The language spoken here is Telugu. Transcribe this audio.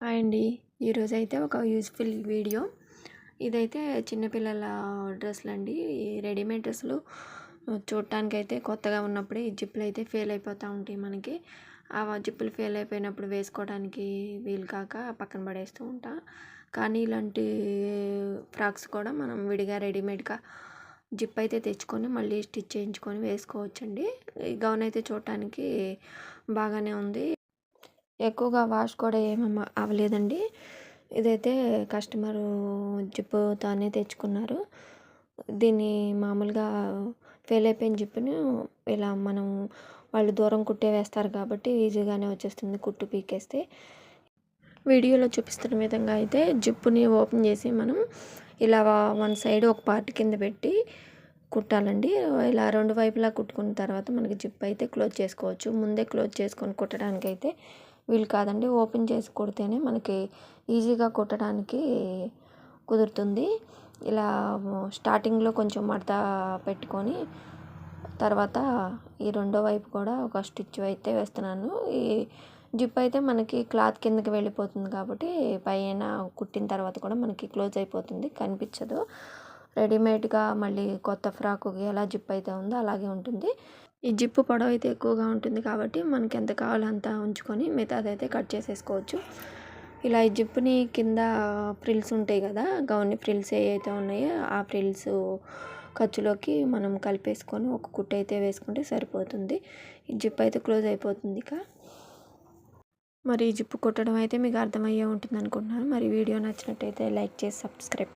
హాయ్ అండి. ఈరోజైతే ఒక యూజ్ఫుల్ వీడియో. ఇదైతే చిన్నపిల్లల డ్రెస్సులండి. ఈ రెడీమేడ్ డ్రెస్సులు చూడటానికైతే కొత్తగా ఉన్నప్పుడే ఈ జిప్పులు అయితే ఫెయిల్ అయిపోతూ ఉంటాయి మనకి. ఆ జిప్పులు ఫెయిల్ అయిపోయినప్పుడు వేసుకోవడానికి వీలు కాక పక్కన పడేస్తూ ఉంటా. కానీ ఇలాంటి ఫ్రాక్స్ కూడా మనం విడిగా రెడీమేడ్గా జిప్ అయితే తెచ్చుకొని మళ్ళీ స్టిచ్ చేయించుకొని వేసుకోవచ్చండి. ఈ గౌన్ అయితే చూడటానికి బాగానే ఉంది. ఎక్కువగా వాష్ కూడా ఏమి అవ్వలేదండి. ఇదైతే కస్టమరు జిప్పు తానే తెచ్చుకున్నారు. దీన్ని మామూలుగా ఫెయిల్ అయిపోయిన జిప్పును ఇలా మనం వాళ్ళు దూరం కుట్టే వేస్తారు కాబట్టి ఈజీగానే వచ్చేస్తుంది కుట్టు పీకేస్తే. వీడియోలో చూపిస్తున్న విధంగా అయితే జిప్పుని ఓపెన్ చేసి మనం ఇలా వన్ సైడ్ ఒక పార్ట్ కింద పెట్టి కుట్టాలండి. ఇలా రెండు వైపులా కుట్టుకున్న తర్వాత మనకి జిప్ అయితే క్లోజ్ చేసుకోవచ్చు. ముందే క్లోజ్ చేసుకొని కుట్టడానికైతే వీలు కాదండి. ఓపెన్ చేసి కుడితేనే మనకి ఈజీగా కుట్టడానికి కుదురుతుంది. ఇలా స్టార్టింగ్లో కొంచెం మడత పెట్టుకొని తర్వాత ఈ రెండో వైపు కూడా ఒక స్టిచ్ అయితే వేస్తున్నాను. ఈ జిప్ అయితే మనకి క్లాత్ కిందకి వెళ్ళిపోతుంది కాబట్టి పైన కుట్టిన తర్వాత కూడా మనకి క్లోజ్ అయిపోతుంది, కనిపించదు. రెడీమేడ్గా మళ్ళీ కొత్త ఫ్రాకుకి ఎలా జిప్ అయితే ఉందో అలాగే ఉంటుంది. ఈ జిప్పు పొడవు అయితే ఎక్కువగా ఉంటుంది కాబట్టి మనకి ఎంత కావాలో అంత ఉంచుకొని మిగతాదైతే కట్ చేసేసుకోవచ్చు. ఇలా ఈ జిప్పుని కింద ఫ్రిల్స్ ఉంటాయి కదా, గౌన్ ఫ్రిల్స్ ఏవైతే ఉన్నాయో ఆ ఫ్రిల్స్ ఖర్చులోకి మనం కలిపేసుకొని ఒక కుట్టు అయితే వేసుకుంటే సరిపోతుంది. ఈ జిప్ అయితే క్లోజ్ అయిపోతుంది. మరి ఈ జిప్పు కుట్టడం అయితే మీకు అర్థమయ్యే ఉంటుంది అనుకుంటున్నాను. మరి వీడియో నచ్చినట్టయితే లైక్ చేసి సబ్స్క్రైబ్